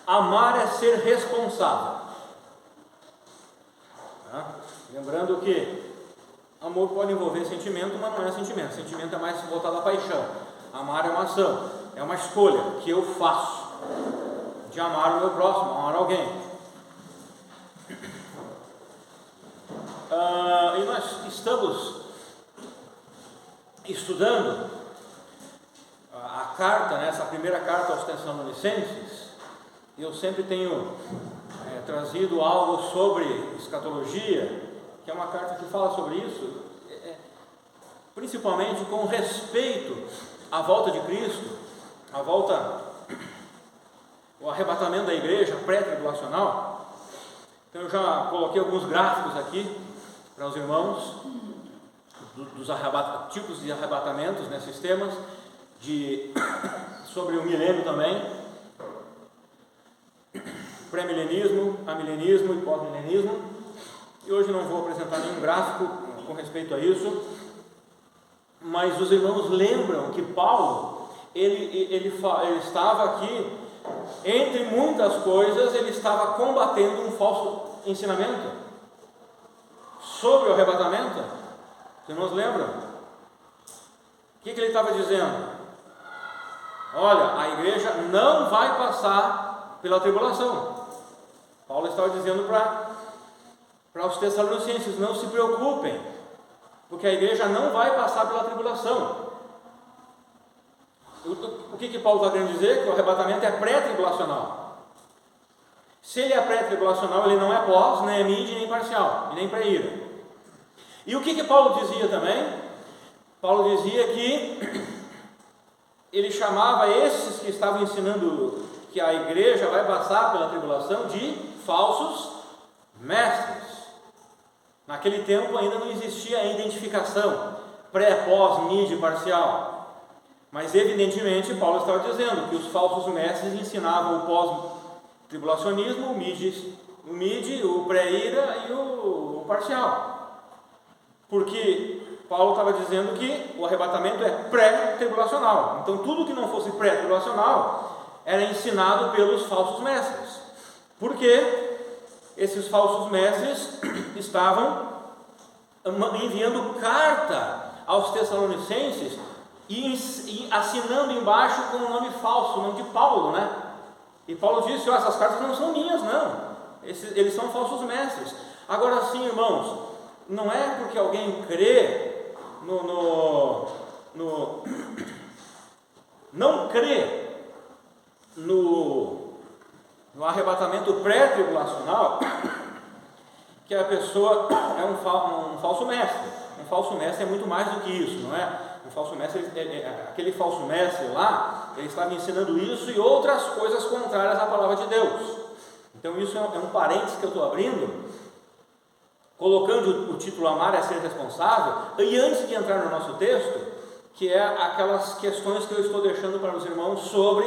Amar é ser responsável. Lembrando que amor pode envolver sentimento, mas não é sentimento. Sentimento é mais voltado à paixão. Amar é uma ação, é uma escolha que eu faço de amar o meu próximo, amar alguém. E nós estamos estudando a carta, essa primeira carta aos Tessalonicenses. Eu sempre tenho trazido algo sobre escatologia, que é uma carta que fala sobre isso, principalmente com respeito à volta de Cristo, o arrebatamento da igreja pré-tribulacional. Então eu já coloquei alguns gráficos aqui para os irmãos, dos tipos de arrebatamentos, sistemas, sobre o milênio também, pré-milenismo, amilenismo e pós-milenismo. E hoje não vou apresentar nenhum gráfico com respeito a isso, mas os irmãos lembram que Paulo, ele estava aqui, entre muitas coisas, ele estava combatendo um falso ensinamento sobre o arrebatamento. Os irmãos lembram? O que ele estava dizendo? Olha, a igreja não vai passar pela tribulação. Paulo estava dizendo para os Tessalonicenses: não se preocupem, porque a igreja não vai passar pela tribulação. O que Paulo está querendo dizer? Que o arrebatamento é pré-tribulacional. Se ele é pré-tribulacional, ele não é pós, nem é mid, nem parcial, e nem pré-ira. E o que Paulo dizia também? Paulo dizia que ele chamava esses que estavam ensinando que a igreja vai passar pela tribulação de falsos mestres. Naquele tempo ainda não existia a identificação pré, pós, mid, parcial. Mas evidentemente Paulo estava dizendo que os falsos mestres ensinavam o pós-tribulacionismo, o mid, o pré-ira e o parcial. Porque Paulo estava dizendo que o arrebatamento é pré-tribulacional. Então tudo que não fosse pré-tribulacional era ensinado pelos falsos mestres. Porque esses falsos mestres estavam enviando carta aos Tessalonicenses e assinando embaixo com o nome falso, o nome de Paulo, E Paulo disse: essas cartas não são minhas, não. Eles são falsos mestres. Agora sim, irmãos, não é porque alguém crê não crê no arrebatamento pré-tribulacional que a pessoa é um falso mestre. Um falso mestre é muito mais do que isso, não é? Um falso mestre, aquele falso mestre lá, ele estava ensinando isso e outras coisas contrárias à palavra de Deus. Então isso é um parênteses que eu estou abrindo, colocando o título Amar é ser responsável, e antes de entrar no nosso texto, que é aquelas questões que eu estou deixando para os irmãos sobre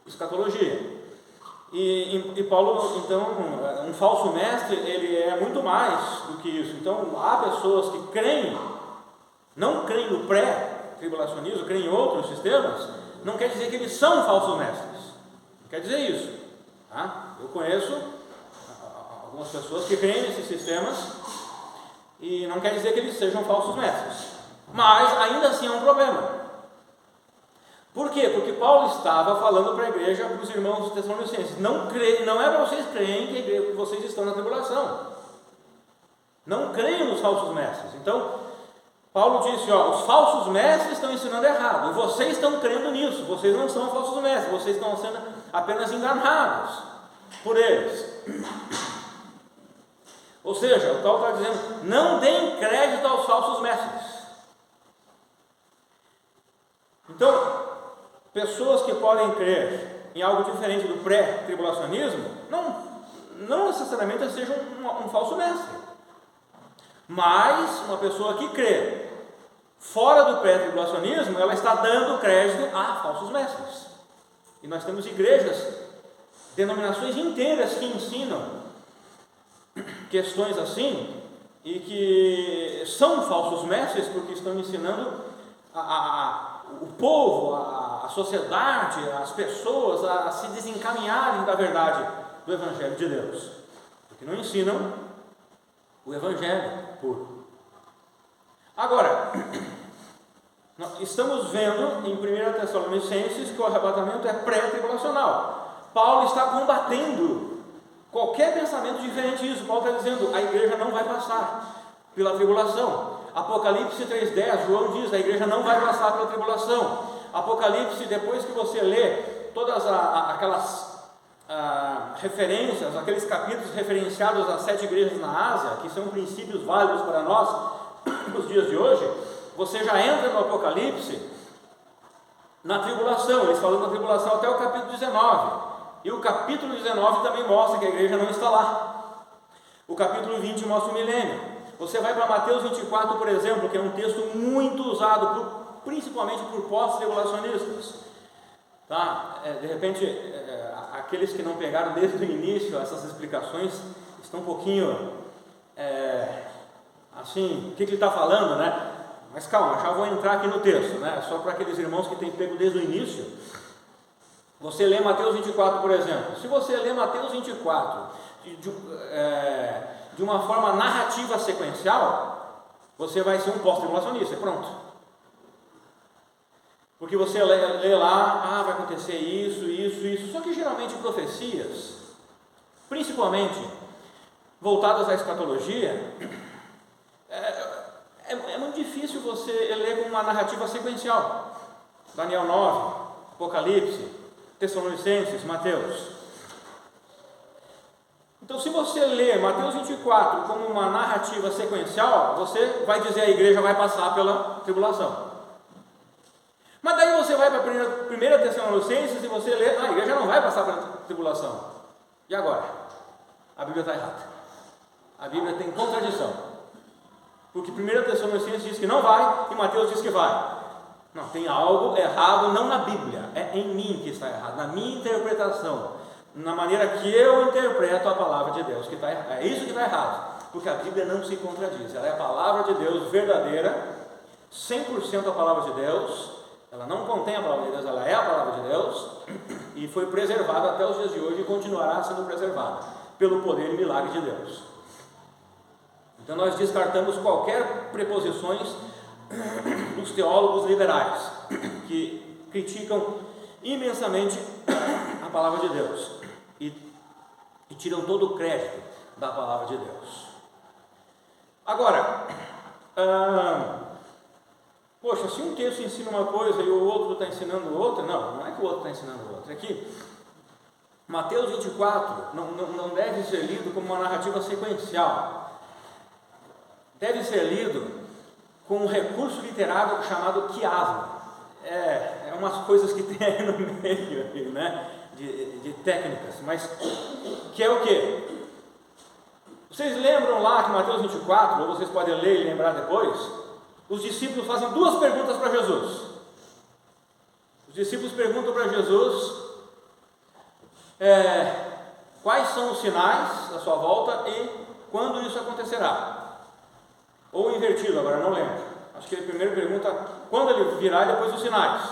escatologia. E Paulo, então, um falso mestre, ele é muito mais do que isso. Então, há pessoas que não creem no pré-tribulacionismo, creem em outros sistemas, não quer dizer que eles são falsos mestres. Não quer dizer isso. Tá? Eu conheço algumas pessoas que creem nesses sistemas e não quer dizer que eles sejam falsos mestres. Mas, ainda assim, é um problema. Por quê? Porque Paulo estava falando para a igreja, para os irmãos dos Tessalonicenses: não é para vocês crerem que vocês estão na tribulação. Não creiam nos falsos mestres. Então, Paulo disse: os falsos mestres estão ensinando errado, e vocês estão crendo nisso. Vocês não são falsos mestres, vocês estão sendo apenas enganados por eles. Ou seja, o Paulo está dizendo: não deem crédito aos falsos mestres. Então, pessoas que podem crer em algo diferente do pré-tribulacionismo, não necessariamente sejam um falso mestre. Mas uma pessoa que crê fora do pré-tribulacionismo, ela está dando crédito a falsos mestres. E nós temos igrejas, denominações inteiras que ensinam questões assim, e que são falsos mestres porque estão ensinando o povo a sociedade, as pessoas a se desencaminharem da verdade do Evangelho de Deus, porque não ensinam o Evangelho puro. Agora, nós estamos vendo em 1 Tessalonicenses que o arrebatamento é pré-tribulacional. Paulo está combatendo qualquer pensamento diferente disso. Paulo está dizendo, a igreja não vai passar pela tribulação. Apocalipse 3,10, João diz, a igreja não vai passar pela tribulação. Apocalipse, depois que você lê todas aquelas referências, aqueles capítulos referenciados às 7 igrejas na Ásia, que são princípios válidos para nós nos dias de hoje, você já entra no Apocalipse na tribulação. Eles falam da tribulação até o capítulo 19, e o capítulo 19 também mostra que a igreja não está lá. O capítulo 20 mostra o milênio. Você vai para Mateus 24, por exemplo, que é um texto muito usado principalmente por pós-tribulacionistas, tá? De repente, aqueles que não pegaram desde o início essas explicações estão um pouquinho assim, o que ele está falando, né? Mas calma, já vou entrar aqui no texto, né? Só para aqueles irmãos que têm pego desde o início. Você lê Mateus 24, por exemplo. Se você lê Mateus 24 de uma forma narrativa sequencial, você vai ser um pós-tribulacionista, pronto. Porque você lê lá, vai acontecer isso. Só que geralmente profecias, principalmente voltadas à escatologia, é muito difícil você ler com uma narrativa sequencial. Daniel 9, Apocalipse, Tessalonicenses, Mateus. Então, se você lê Mateus 24 como uma narrativa sequencial, você vai dizer a igreja vai passar pela tribulação. Mas daí você vai para 1 Tessalonicenses e você lê, a igreja não vai passar pela tribulação. E agora? A Bíblia está errada. A Bíblia tem contradição. Porque 1 Tessalonicenses diz que não vai e Mateus diz que vai. Não, tem algo errado, não na Bíblia, é em mim que está errado, na minha interpretação, na maneira que eu interpreto a palavra de Deus, que está errado. É isso que está errado, porque a Bíblia não se contradiz, ela é a palavra de Deus verdadeira, 100% a palavra de Deus, ela não contém a palavra de Deus, ela é a palavra de Deus, e foi preservada até os dias de hoje e continuará sendo preservada, pelo poder e milagre de Deus. Então nós descartamos qualquer preposições dos teólogos liberais, que criticam imensamente a palavra de Deus e tiram todo o crédito da palavra de Deus. Agora, poxa, se um texto ensina uma coisa e o outro está ensinando outra, não é que o outro está ensinando outra, é que Mateus 24 não deve ser lido como uma narrativa sequencial, deve ser lido com um recurso literário chamado quiasma. É umas coisas que tem aí no meio aqui, né? De técnicas, mas que é o quê? Vocês lembram lá que Mateus 24, ou vocês podem ler e lembrar depois, os discípulos fazem 2 perguntas para Jesus. Os discípulos perguntam para Jesus quais são os sinais da sua volta e quando isso acontecerá. Ou invertido, agora não lembro. Acho que ele primeiro pergunta quando ele virá e depois os sinais.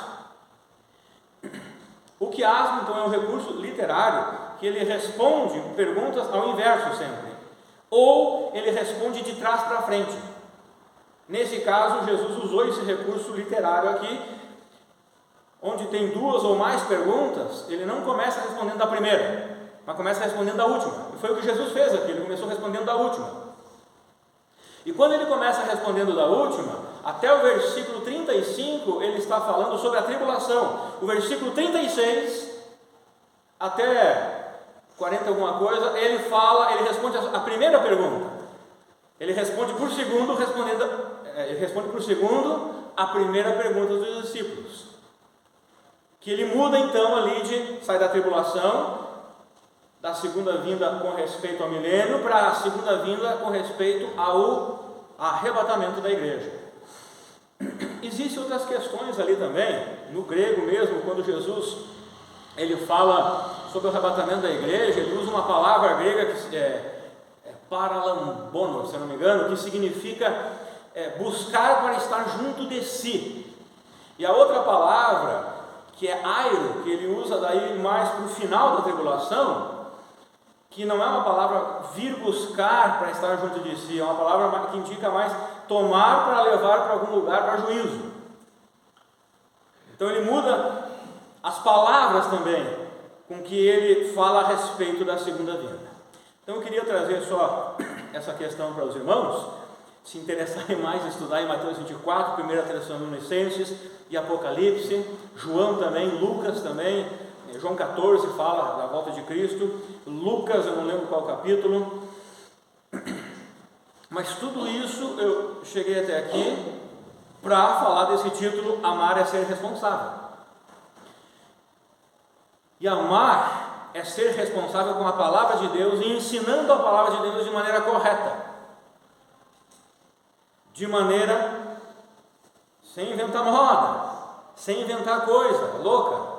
O quiasmo, então, é um recurso literário que ele responde perguntas ao inverso sempre. Ou ele responde de trás para frente. Nesse caso, Jesus usou esse recurso literário aqui, onde tem 2 ou mais perguntas, ele não começa respondendo da primeira, mas começa respondendo da última. E foi o que Jesus fez aqui, ele começou respondendo da última. E quando ele começa respondendo da última, até o versículo 35, ele está falando sobre a tribulação. O versículo 36, até 40 alguma coisa, ele responde a primeira pergunta. Ele responde por segundo, ele responde por segundo a primeira pergunta dos discípulos. Que ele muda então ali de sai da tribulação, da segunda vinda com respeito ao milênio, para a segunda vinda com respeito ao arrebatamento da igreja. Existem outras questões ali também, no grego mesmo, quando Jesus ele fala sobre o arrebatamento da igreja, ele usa uma palavra grega que é paralambono, se eu não me engano, que significa buscar para estar junto de si. E a outra palavra que é airo, que ele usa daí mais para o final da tribulação, que não é uma palavra vir buscar para estar junto de si, é uma palavra que indica mais tomar para levar para algum lugar para juízo. Então ele muda as palavras também com que ele fala a respeito da segunda vinda. Então eu queria trazer só essa questão para os irmãos, se interessarem mais em estudar em Mateus 24, 1 Tessalonicenses e Apocalipse, João também, Lucas também, João 14 fala da volta de Cristo, Lucas eu não lembro qual capítulo, mas tudo isso eu cheguei até aqui para falar desse título, amar é ser responsável. E amar é ser responsável com a palavra de Deus e ensinando a palavra de Deus de maneira correta, de maneira sem inventar moda, sem inventar coisa louca,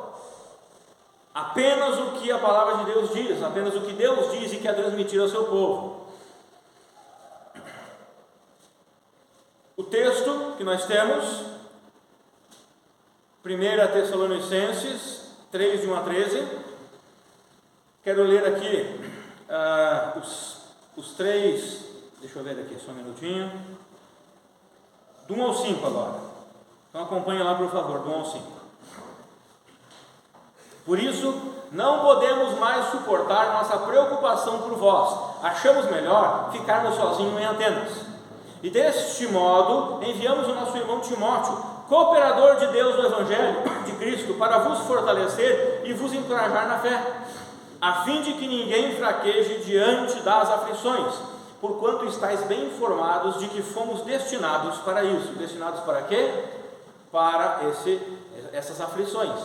apenas o que a palavra de Deus diz, apenas o que Deus diz e quer transmitir ao seu povo. O texto que nós temos, 1 Tessalonicenses 3, de 1 a 13, quero ler aqui os três, deixa eu ver aqui só um minutinho, do 1 ao 5 agora, então acompanha lá por favor, do 1 ao 5. Por isso, não podemos mais suportar nossa preocupação por vós, achamos melhor ficarmos sozinhos em Atenas. E deste modo, enviamos o nosso irmão Timóteo, cooperador de Deus no Evangelho de Cristo, para vos fortalecer e vos encorajar na fé, a fim de que ninguém fraqueje diante das aflições, porquanto estáis bem informados de que fomos destinados para isso. Destinados para quê? Para essas aflições.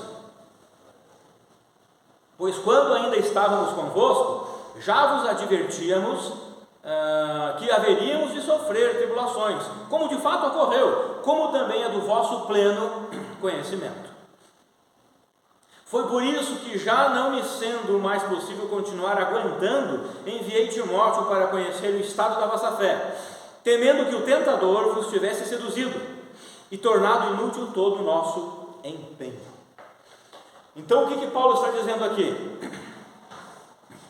Pois quando ainda estávamos convosco, já vos advertíamos que haveríamos de sofrer tribulações, como de fato ocorreu, como também é do vosso pleno conhecimento. Foi por isso que, já não me sendo mais possível continuar aguentando, enviei Timóteo para conhecer o estado da vossa fé, temendo que o tentador vos tivesse seduzido e tornado inútil todo o nosso empenho. Então o que Paulo está dizendo aqui?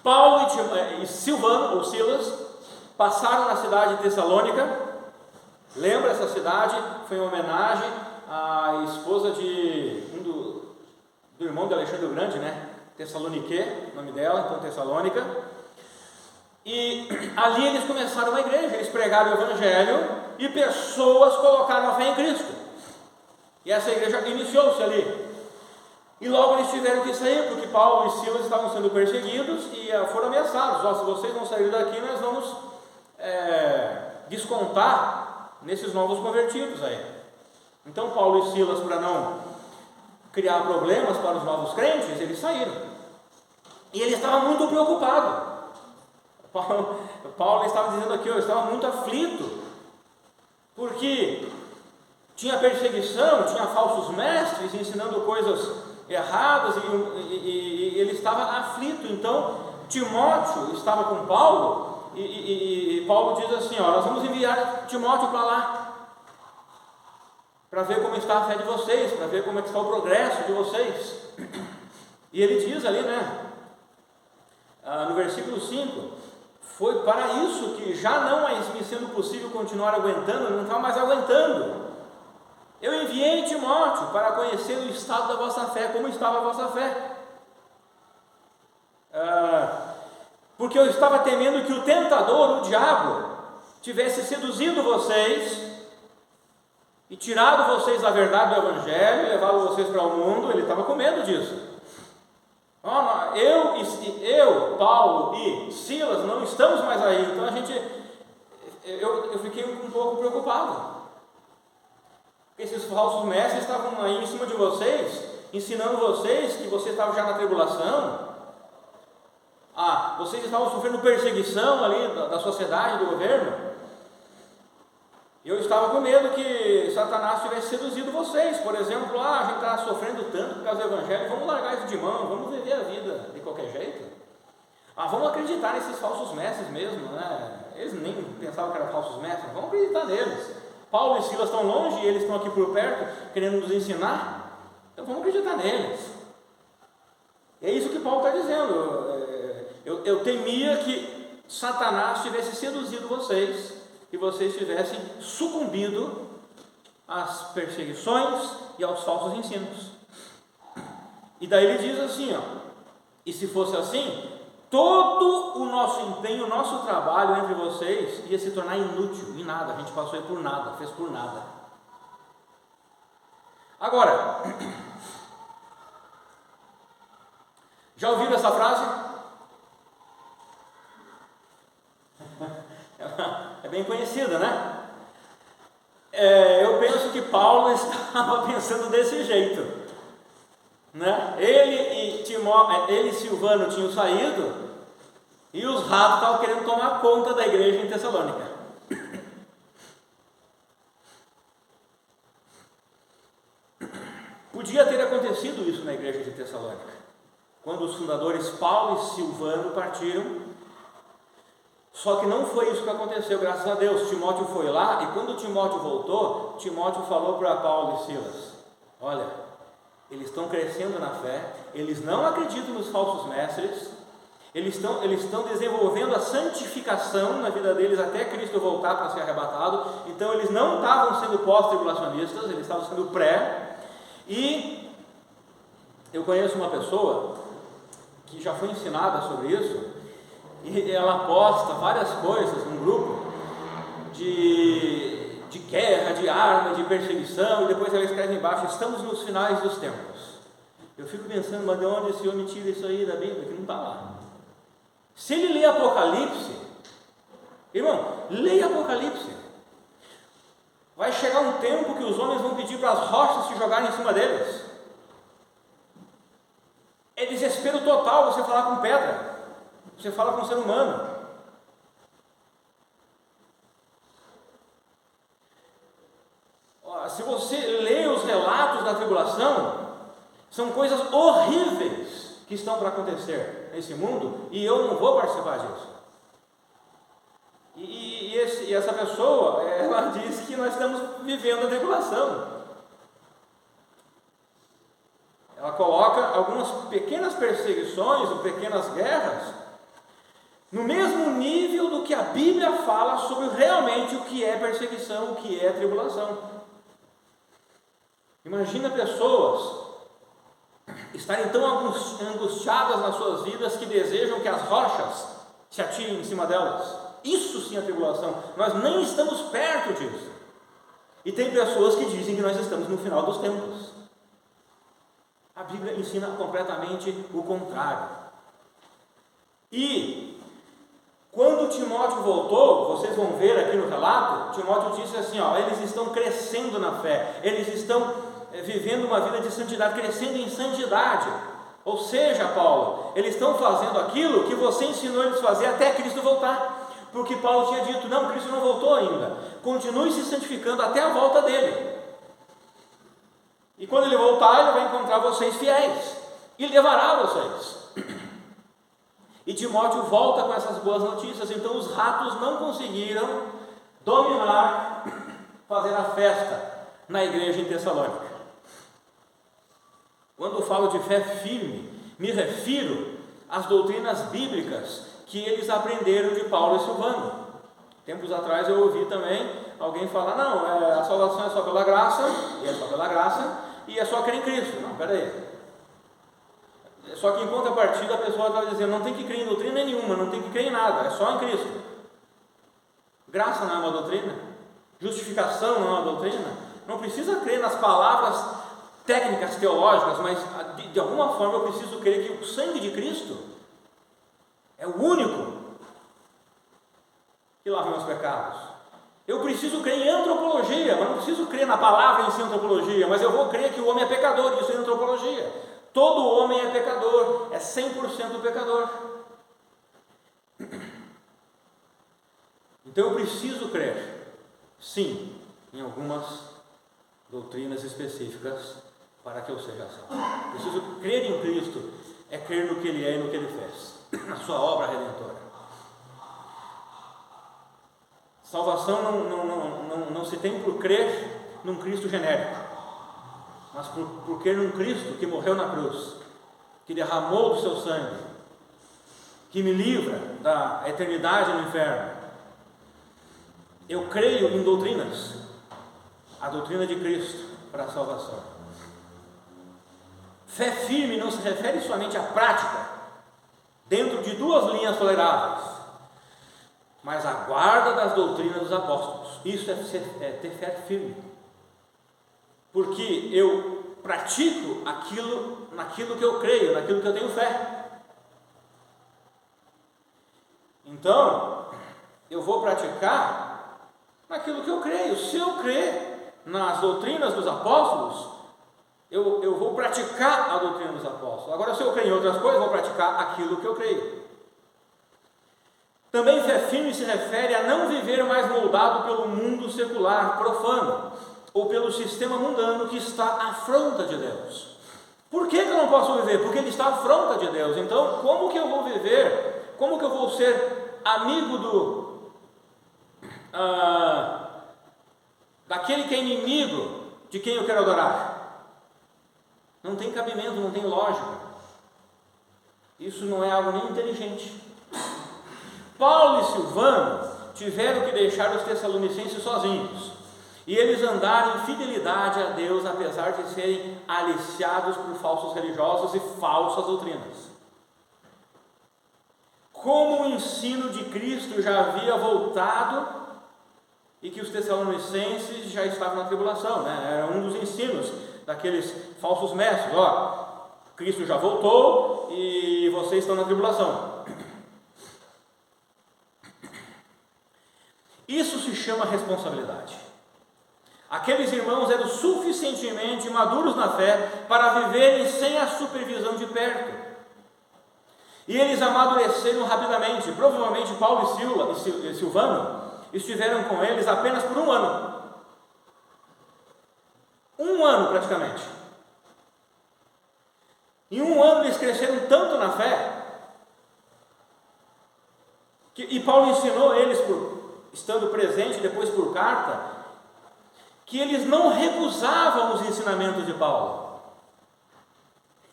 Paulo e Silvano, ou Silas, passaram na cidade de Tessalônica. Lembra essa cidade? Foi uma homenagem à esposa do irmão de Alexandre o Grande, né? Tessalonique, o nome dela, então Tessalônica. E ali eles começaram uma igreja, eles pregaram o Evangelho e pessoas colocaram a fé em Cristo. E essa igreja iniciou-se ali. E logo eles tiveram que sair, porque Paulo e Silas estavam sendo perseguidos e foram ameaçados. Se vocês não saírem daqui, nós vamos descontar nesses novos convertidos aí. Então Paulo e Silas, para não criar problemas para os novos crentes, eles saíram. E ele estava muito preocupado. Paulo estava dizendo aqui, eu estava muito aflito, porque tinha perseguição, tinha falsos mestres ensinando coisas erradas, e ele estava aflito. Então Timóteo estava com Paulo, e Paulo diz assim, nós vamos enviar Timóteo para lá, para ver como está a fé de vocês, para ver como é que está o progresso de vocês. E ele diz ali, no versículo 5, foi para isso que, já não mais me sendo possível continuar aguentando, eu não estava mais aguentando, eu enviei Timóteo para conhecer o estado da vossa fé, como estava a vossa fé, porque eu estava temendo que o tentador, o diabo, tivesse seduzido vocês e tirado vocês da verdade do Evangelho, levado vocês para o mundo. Ele estava com medo disso. Eu, Paulo e Silas não estamos mais aí, então eu fiquei um pouco preocupado. Esses falsos mestres estavam aí em cima de vocês, ensinando vocês que vocês estavam já na tribulação. Vocês estavam sofrendo perseguição ali da sociedade, do governo. Eu estava com medo que Satanás tivesse seduzido vocês. Por exemplo, a gente está sofrendo tanto por causa do Evangelho, vamos largar isso de mão, vamos viver a vida de qualquer jeito. Vamos acreditar nesses falsos mestres mesmo, né? Eles nem pensavam que eram falsos mestres, vamos acreditar neles. Paulo e Silas estão longe e eles estão aqui por perto, querendo nos ensinar. Então vamos acreditar neles. É isso que Paulo está dizendo. Eu temia que Satanás tivesse seduzido vocês e vocês tivessem sucumbido às perseguições e aos falsos ensinos. E daí ele diz assim, e se fosse assim, todo o nosso empenho, o nosso trabalho entre vocês ia se tornar inútil, em nada, a gente passou aí por nada, fez por nada. Agora, já ouviram essa frase? É bem conhecida, né? Eu penso que Paulo estava pensando desse jeito, né? Ele e Silvano tinham saído e os ratos estavam querendo tomar conta da igreja em Tessalônica. Podia ter acontecido isso na igreja de Tessalônica, quando os fundadores Paulo e Silvano partiram. Só que não foi isso que aconteceu, graças a Deus. Timóteo foi lá, e quando Timóteo voltou, Timóteo falou para Paulo e Silas: olha, eles estão crescendo na fé, eles não acreditam nos falsos mestres, eles estão desenvolvendo a santificação na vida deles até Cristo voltar para ser arrebatado. Então eles não estavam sendo pós-tribulacionistas, eles estavam sendo pré. E eu conheço uma pessoa que já foi ensinada sobre isso, e ela posta várias coisas num grupo de guerra, de arma, de perseguição, e depois ela escreve embaixo: estamos nos finais dos tempos. Eu fico pensando, mas de onde esse homem tira isso aí da Bíblia, que não está lá? Se ele lê Apocalipse, irmão, leia Apocalipse. Vai chegar um tempo que os homens vão pedir para as rochas se jogarem em cima deles. É desespero total você falar com pedra. Você fala com um ser humano. Se você lê os relatos da tribulação, são coisas horríveis que estão para acontecer nesse mundo, e eu não vou participar disso. E essa pessoa, ela diz que nós estamos vivendo a tribulação. Ela coloca algumas pequenas perseguições ou pequenas guerras no mesmo nível do que a Bíblia fala sobre realmente o que é perseguição, o que é tribulação. Imagina pessoas estarem tão angustiadas nas suas vidas que desejam que as rochas se atirem em cima delas. Isso sim é tribulação. Nós nem estamos perto disso. E tem pessoas que dizem que nós estamos no final dos tempos. A Bíblia ensina completamente o contrário. E quando Timóteo voltou, vocês vão ver aqui no relato, Timóteo disse assim, eles estão crescendo na fé, eles estão vivendo uma vida de santidade, crescendo em santidade. Ou seja, Paulo, eles estão fazendo aquilo que você ensinou eles a fazer até Cristo voltar. Porque Paulo tinha dito, não, Cristo não voltou ainda, continue se santificando até a volta dele. E quando ele voltar, ele vai encontrar vocês fiéis, e levará vocês. E Timóteo volta com essas boas notícias. Então os ratos não conseguiram dominar, fazer a festa na igreja em Tessalônica. Quando eu falo de fé firme, me refiro às doutrinas bíblicas que eles aprenderam de Paulo e Silvano. Tempos atrás eu ouvi também alguém falar, não, a salvação é só pela graça, e é só pela graça, e é só crer em Cristo. Não, peraí. Só que em contrapartida a pessoa estava dizendo, não tem que crer em doutrina nenhuma, não tem que crer em nada, é só em Cristo. Graça não é uma doutrina, justificação não é uma doutrina, não precisa crer nas palavras técnicas teológicas, mas de alguma forma eu preciso crer que o sangue de Cristo é o único que lava meus pecados. Eu preciso crer em antropologia, mas não preciso crer na palavra em si antropologia, mas eu vou crer que o homem é pecador, isso é antropologia. Todo homem é pecador, é 100% pecador. Então eu preciso crer, sim, em algumas doutrinas específicas para que eu seja salvo. Preciso crer em Cristo, é crer no que Ele é e no que Ele fez, na sua obra redentora. Salvação não se tem por crer num Cristo genérico. mas por crer num Cristo que morreu na cruz, que derramou do seu sangue, que me livra da eternidade no inferno. Eu creio em doutrinas, a doutrina de Cristo para a salvação. Fé firme não se refere somente à prática, dentro de duas linhas toleráveis, mas à guarda das doutrinas dos apóstolos. Isso é ter fé firme, porque eu pratico naquilo que eu creio, naquilo que eu tenho fé. Então, eu vou praticar naquilo que eu creio. Se eu crer nas doutrinas dos apóstolos, eu vou praticar a doutrina dos apóstolos. Agora, se eu creio em outras coisas, eu vou praticar aquilo que eu creio. Também fé firme se refere a não viver mais moldado pelo mundo secular, profano, ou pelo sistema mundano que está à afronta de Deus. Por que eu não posso viver? Porque ele está à afronta de Deus. Então, como que eu vou viver? Como que eu vou ser amigo daquele que é inimigo de quem eu quero adorar? Não tem cabimento, não tem lógica. Isso não é algo nem inteligente. Paulo e Silvano tiveram que deixar os Tessalonicenses sozinhos, e eles andaram em fidelidade a Deus, apesar de serem aliciados por falsos religiosos e falsas doutrinas. Como o ensino de Cristo já havia voltado e que os Tessalonicenses já estavam na tribulação, Era um dos ensinos daqueles falsos mestres: Cristo já voltou e vocês estão na tribulação. Isso se chama responsabilidade. Aqueles irmãos eram suficientemente maduros na fé para viverem sem a supervisão de perto, e eles amadureceram rapidamente. Provavelmente Paulo e Silvano estiveram com eles apenas por um ano praticamente. Em um ano eles cresceram tanto na fé, e Paulo ensinou eles, estando presente depois por carta, que eles não recusavam os ensinamentos de Paulo.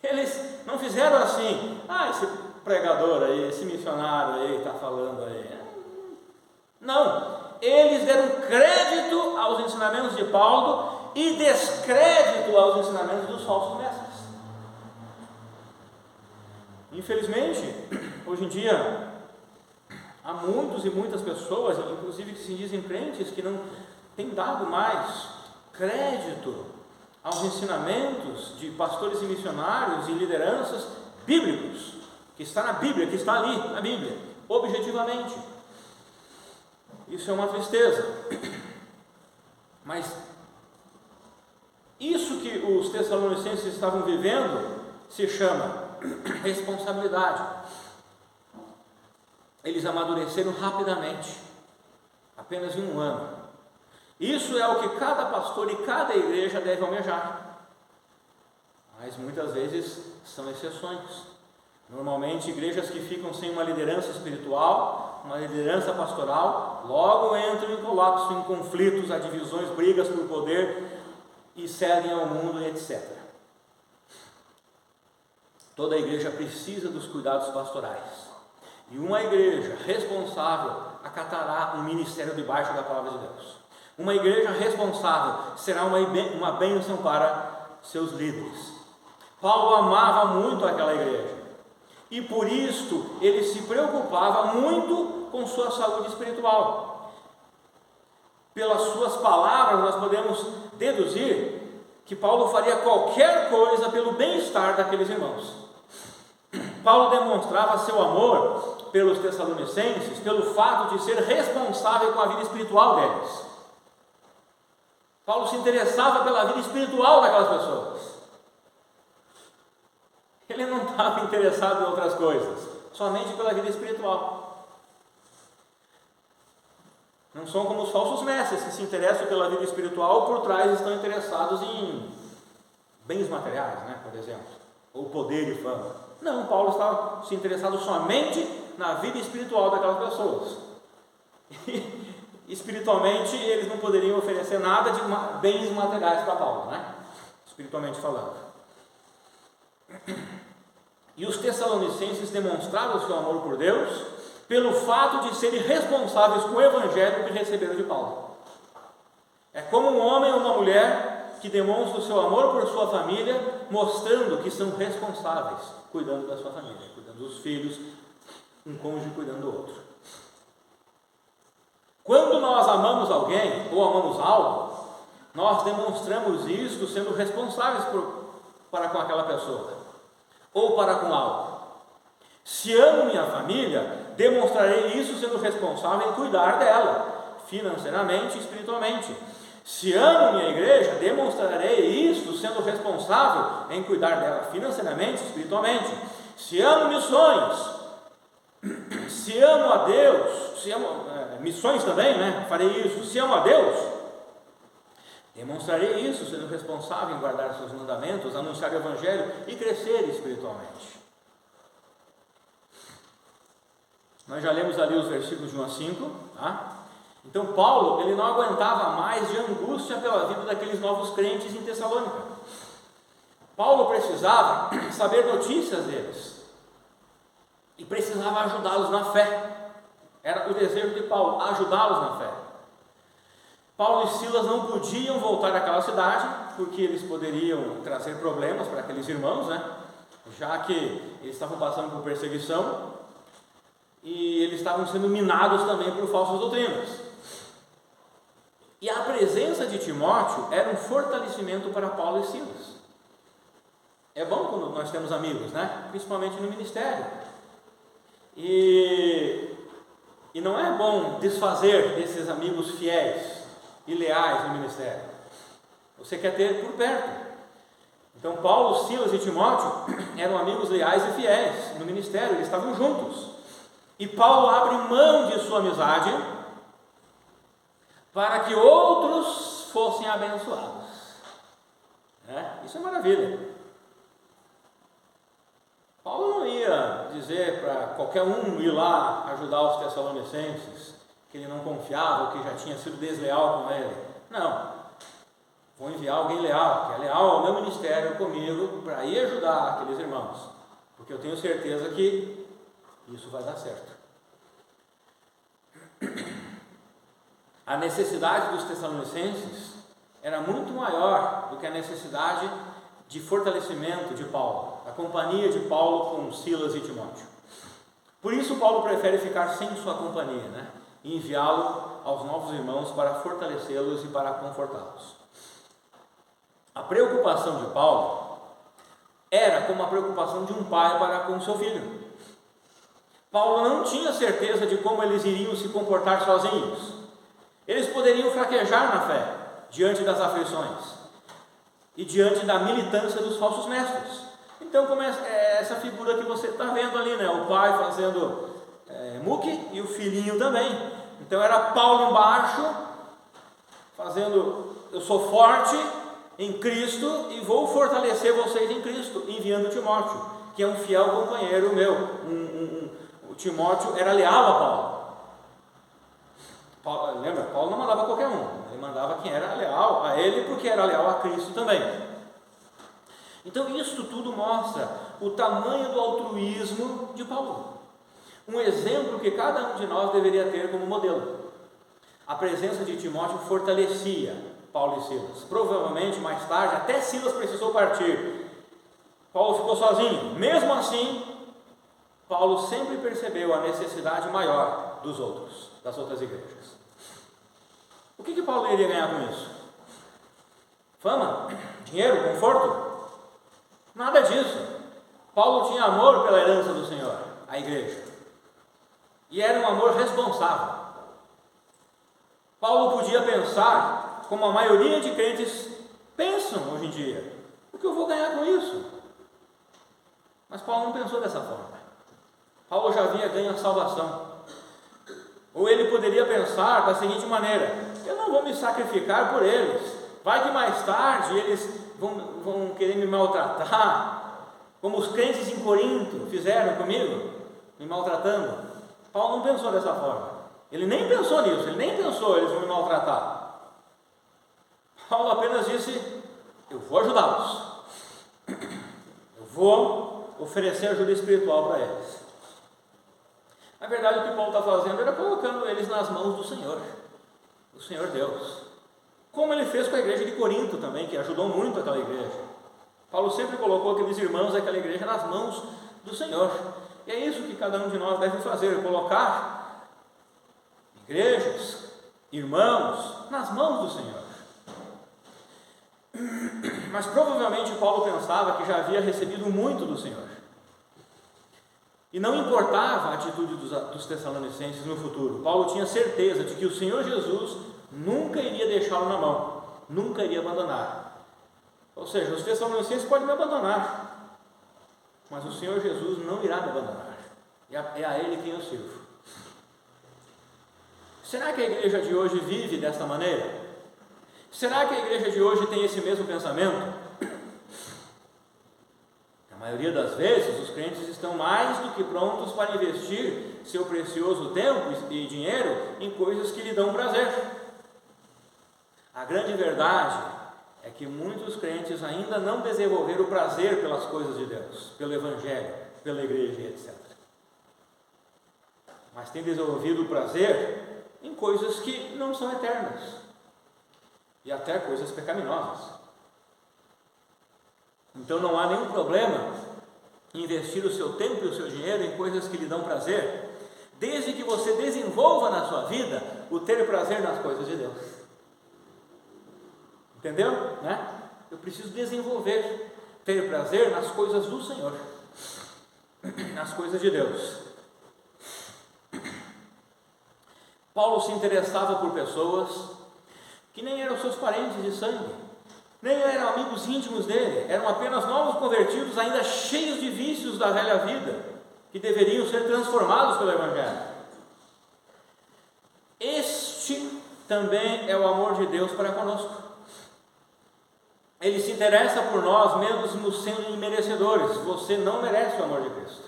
Eles não fizeram assim: esse pregador aí, esse missionário aí está falando aí. Não, eles deram crédito aos ensinamentos de Paulo e descrédito aos ensinamentos dos falsos mestres. Infelizmente, hoje em dia, há muitos e muitas pessoas, inclusive que se dizem crentes, que não têm dado mais crédito aos ensinamentos de pastores e missionários e lideranças bíblicos, que está na Bíblia, que está ali na Bíblia, objetivamente. Isso é uma tristeza. Mas isso que os Tessalonicenses estavam vivendo se chama responsabilidade. Eles amadureceram rapidamente, apenas em um ano. Isso é o que cada pastor e cada igreja deve almejar, mas muitas vezes são exceções. Normalmente igrejas que ficam sem uma liderança espiritual, uma liderança pastoral, logo entram em colapso, em conflitos, a divisões, brigas por poder, e seguem ao mundo, etc. Toda igreja precisa dos cuidados pastorais, e uma igreja responsável acatará um ministério debaixo da palavra de Deus. Uma igreja responsável será uma bênção para seus líderes. Paulo amava muito aquela igreja, e por isso ele se preocupava muito com sua saúde espiritual. Pelas suas palavras nós podemos deduzir que Paulo faria qualquer coisa pelo bem-estar daqueles irmãos. Paulo demonstrava seu amor pelos Tessalonicenses pelo fato de ser responsável com a vida espiritual deles. Paulo se interessava pela vida espiritual daquelas pessoas. Ele não estava interessado em outras coisas, somente pela vida espiritual. Não são como os falsos mestres que se interessam pela vida espiritual, por trás estão interessados em bens materiais, por exemplo, ou poder e fama. Não, Paulo estava se interessado somente na vida espiritual daquelas pessoas. E, espiritualmente, eles não poderiam oferecer nada de bens materiais para Paulo, espiritualmente falando. E os tessalonicenses demonstraram o seu amor por Deus pelo fato de serem responsáveis com o evangelho que receberam de Paulo. É como um homem ou uma mulher que demonstra o seu amor por sua família, mostrando que são responsáveis, cuidando da sua família, cuidando dos filhos, um cônjuge cuidando do outro. Quando nós amamos alguém ou amamos algo, nós demonstramos isso sendo responsáveis para com aquela pessoa ou para com algo. Se amo minha família, demonstrarei isso sendo responsável em cuidar dela, financeiramente e espiritualmente. Se amo minha igreja, demonstrarei isso sendo responsável em cuidar dela, financeiramente e espiritualmente. Se amo missões, se amo a Deus, missões também, né? Farei isso. Se amo a Deus, demonstrarei isso sendo responsável em guardar seus mandamentos, anunciar o evangelho e crescer espiritualmente. Nós já lemos ali os versículos de 1 a 5, tá? Então Paulo, ele não aguentava mais de angústia pela vida daqueles novos crentes em Tessalônica. Paulo precisava saber notícias deles e precisava ajudá-los na fé. Era o desejo de Paulo, ajudá-los na fé. Paulo e Silas não podiam voltar àquela cidade, porque eles poderiam trazer problemas para aqueles irmãos, né? Já que eles estavam passando por perseguição e eles estavam sendo minados também por falsas doutrinas. E a presença de Timóteo era um fortalecimento para Paulo e Silas. É bom quando nós temos amigos, né? Principalmente no ministério. E não é bom desfazer desses amigos fiéis e leais no ministério. Você quer ter por perto. Então Paulo, Silas e Timóteo eram amigos leais e fiéis no ministério, eles estavam juntos. E Paulo abre mão de sua amizade para que outros fossem abençoados. Isso é maravilha. Paulo não ia dizer para qualquer um ir lá ajudar os tessalonicenses, que ele não confiava ou que já tinha sido desleal com ele. Não. Vou enviar alguém leal, que é leal ao meu ministério comigo, para ir ajudar aqueles irmãos, porque eu tenho certeza que isso vai dar certo. A necessidade dos tessalonicenses era muito maior do que a necessidade de fortalecimento de Paulo, a companhia de Paulo com Silas e Timóteo. Por isso Paulo prefere ficar sem sua companhia, e enviá-lo aos novos irmãos para fortalecê-los e para confortá-los. A preocupação de Paulo era como a preocupação de um pai para com seu filho. Paulo não tinha certeza de como eles iriam se comportar sozinhos. Eles poderiam fraquejar na fé diante das aflições e diante da militância dos falsos mestres. Então começa essa figura que você está vendo ali, o pai fazendo muque e o filhinho também. Então era Paulo embaixo, fazendo, eu sou forte em Cristo e vou fortalecer vocês em Cristo, enviando Timóteo, que é um fiel companheiro meu. O Timóteo era leal a Paulo. Lembra? Paulo não mandava qualquer um, ele mandava quem era leal a ele, porque era leal a Cristo também. Então isso tudo mostra o tamanho do altruísmo de Paulo, um exemplo que cada um de nós deveria ter como modelo. A presença de Timóteo fortalecia Paulo e Silas. Provavelmente mais tarde, até Silas precisou partir, Paulo ficou sozinho. Mesmo assim, Paulo sempre percebeu a necessidade maior dos outros, das outras igrejas. O que Paulo iria ganhar com isso? Fama? Dinheiro? Conforto? Nada disso. Paulo tinha amor pela herança do Senhor, a igreja, e era um amor responsável. Paulo podia pensar como a maioria de crentes pensam hoje em dia: o que eu vou ganhar com isso? Mas Paulo não pensou dessa forma. Paulo já havia ganho a salvação. Ou ele poderia pensar da seguinte maneira: eu não vou me sacrificar por eles, vai que mais tarde eles vão querer me maltratar, como os crentes em Corinto fizeram comigo, me maltratando. Paulo não pensou dessa forma. Ele nem pensou nisso, ele nem pensou eles vão me maltratar. Paulo apenas disse: eu vou ajudá-los, eu vou oferecer ajuda espiritual para eles. Na verdade, o que Paulo está fazendo era colocando eles nas mãos do Senhor Deus, como ele fez com a igreja de Corinto também, que ajudou muito aquela igreja. Paulo sempre colocou aqueles irmãos daquela igreja nas mãos do Senhor, e é isso que cada um de nós deve fazer, colocar igrejas, irmãos, nas mãos do Senhor. Mas provavelmente Paulo pensava que já havia recebido muito do Senhor, e não importava a atitude dos Tessalonicenses no futuro. Paulo tinha certeza de que o Senhor Jesus nunca iria deixá-lo na mão, nunca iria abandonar. Ou seja, os Tessalonicenses podem me abandonar, mas o Senhor Jesus não irá me abandonar, é a Ele quem eu sirvo. Será que a igreja de hoje vive desta maneira? Será que a igreja de hoje tem esse mesmo pensamento? Na maioria das vezes, os crentes estão mais do que prontos para investir seu precioso tempo e dinheiro em coisas que lhe dão prazer. A grande verdade é que muitos crentes ainda não desenvolveram o prazer pelas coisas de Deus, pelo Evangelho, pela igreja, etc. Mas têm desenvolvido o prazer em coisas que não são eternas, e até coisas pecaminosas. Então não há nenhum problema em investir o seu tempo e o seu dinheiro em coisas que lhe dão prazer, desde que você desenvolva na sua vida o ter prazer nas coisas de Deus. Entendeu? Né? Eu preciso desenvolver, ter prazer nas coisas do Senhor, nas coisas de Deus. Paulo se interessava por pessoas que nem eram seus parentes de sangue, nem eram amigos íntimos dele, eram apenas novos convertidos, ainda cheios de vícios da velha vida, que deveriam ser transformados pelo Evangelho. Este também é o amor de Deus para conosco. Ele se interessa por nós, mesmo sendo imerecedores. Você não merece o amor de Cristo.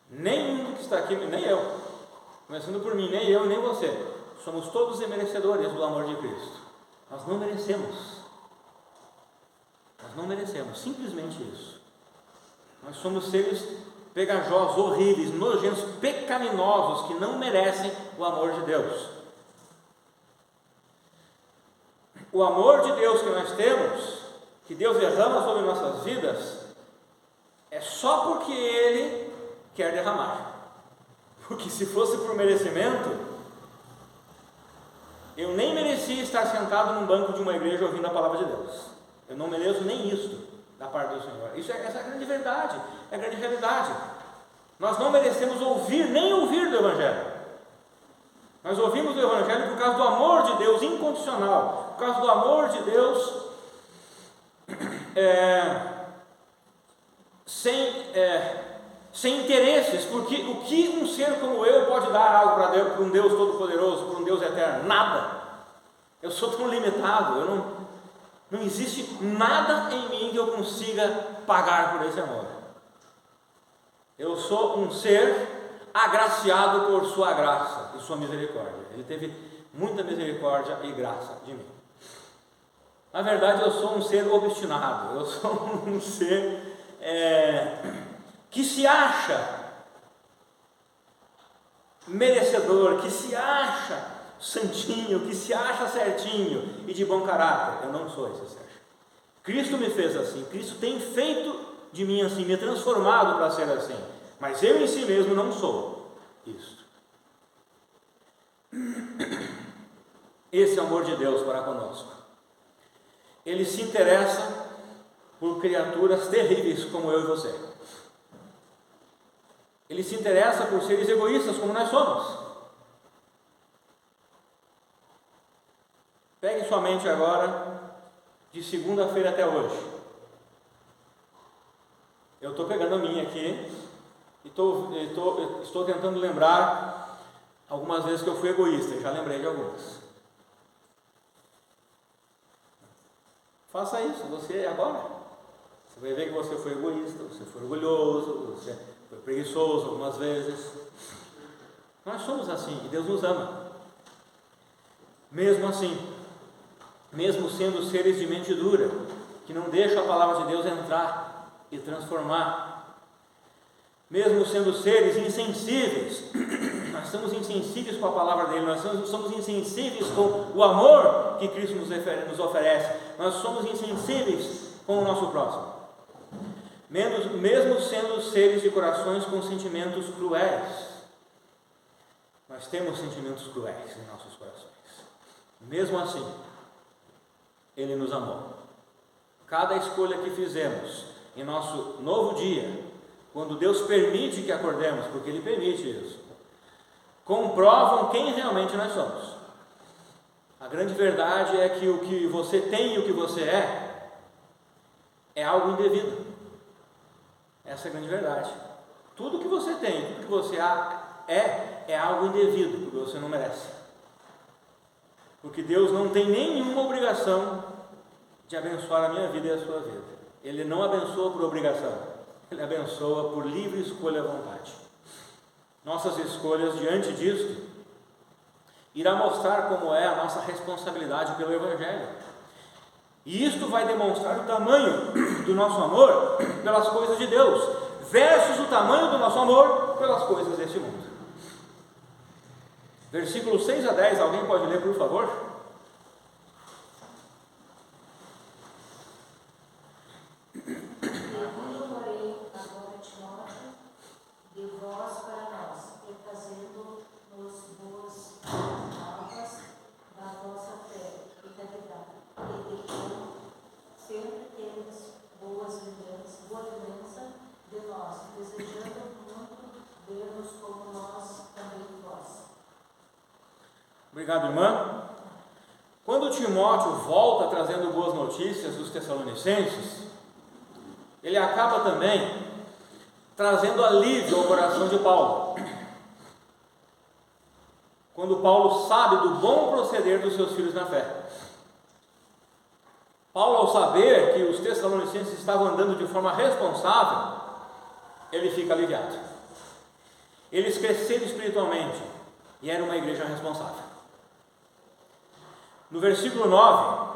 Nenhum que está aqui, nem eu, começando por mim, nem eu, nem você, somos todos imerecedores do amor de Cristo. Nós não merecemos. Nós não merecemos, simplesmente isso. Nós somos seres pegajosos, horríveis, nojentos, pecaminosos, que não merecem o amor de Deus. O amor de Deus que nós temos, que Deus derrama sobre nossas vidas, é só porque Ele quer derramar. Porque se fosse por merecimento, eu nem merecia estar sentado num banco de uma igreja ouvindo a palavra de Deus. Eu não mereço nem isso da parte do Senhor. Essa é a grande verdade, é a grande realidade. Nós não merecemos nem ouvir do Evangelho. Nós ouvimos do Evangelho por causa do amor de Deus incondicional, por causa do amor de Deus sem interesses, porque o que um ser como eu pode dar algo para um Deus Todo-Poderoso, para um Deus eterno? Nada. Eu sou tão limitado, não existe nada em mim que eu consiga pagar por esse amor. Eu sou um ser agraciado por sua graça e sua misericórdia. Ele teve muita misericórdia e graça de mim. Na verdade, eu sou um ser obstinado, eu sou um ser que se acha merecedor, que se acha santinho, que se acha certinho e de bom caráter. Eu não sou esse ser. Cristo me fez assim, Cristo tem feito de mim assim, me transformado para ser assim, mas eu em si mesmo não sou isso. Esse é o amor de Deus para conosco. Ele se interessa por criaturas terríveis como eu e você. Ele se interessa por seres egoístas como nós somos. Pegue sua mente agora, de segunda-feira até hoje. Eu estou pegando a minha aqui e estou tentando lembrar algumas vezes que eu fui egoísta, já lembrei de algumas. Faça isso, você agora. Você vai ver que você foi egoísta, você foi orgulhoso, você foi preguiçoso algumas vezes. Nós somos assim e Deus nos ama. Mesmo assim, mesmo sendo seres de mente dura, que não deixam a palavra de Deus entrar e transformar, mesmo sendo seres insensíveis. Nós somos insensíveis com a palavra dele, nós somos insensíveis com o amor que Cristo nos oferece, nós somos insensíveis com o nosso próximo, mesmo sendo seres de corações com sentimentos cruéis. Nós temos sentimentos cruéis em nossos corações. Mesmo assim, Ele nos amou. Cada escolha que fizemos em nosso novo dia, quando Deus permite que acordemos, porque Ele permite isso, comprovam quem realmente nós somos. A grande verdade é que o que você tem e o que você é algo indevido. Essa é a grande verdade. Tudo que você tem, tudo que você é algo indevido, porque você não merece. Porque Deus não tem nenhuma obrigação de abençoar a minha vida e a sua vida. Ele não abençoa por obrigação, Ele abençoa por livre escolha à vontade. Nossas escolhas diante disto irá mostrar como é a nossa responsabilidade pelo Evangelho. E isto vai demonstrar o tamanho do nosso amor pelas coisas de Deus, versus o tamanho do nosso amor pelas coisas deste mundo. Versículos 6 a 10, alguém pode ler, por favor? Envio, porém, agora Timóteo, de vós para nós, e fazendo-nos boas novas da vossa fé e caridade, e de que sempre temos boa lembrança de nós, desejando muito ver-nos como nós também vós. Obrigado, irmã. Quando Timóteo volta trazendo boas notícias dos Tessalonicenses, ele acaba também trazendo alívio ao coração de Paulo. Quando Paulo sabe do bom proceder dos seus filhos na fé. Paulo, ao saber que os Tessalonicenses estavam andando de forma responsável, ele fica aliviado. Eles cresceram espiritualmente e era uma igreja responsável. No versículo 9,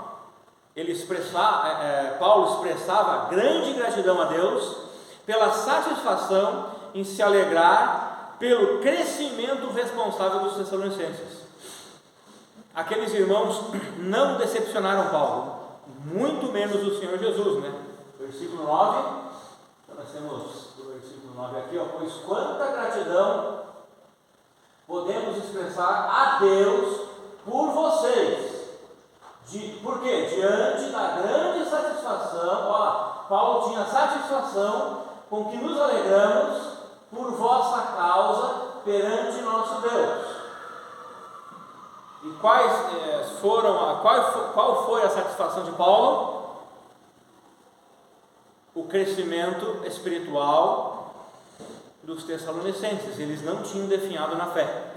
Paulo expressava grande gratidão a Deus pela satisfação em se alegrar pelo crescimento responsável dos Tessalonicenses. Aqueles irmãos não decepcionaram Paulo, muito menos o Senhor Jesus, né? Versículo 9, então nós temos o versículo 9 aqui, pois quanta gratidão podemos expressar a Deus por vocês. Por quê? Diante da grande satisfação, Paulo tinha satisfação com que nos alegramos por vossa causa perante nosso Deus. E qual foi a satisfação de Paulo? O crescimento espiritual dos Tessalonicenses. Eles não tinham definhado na fé.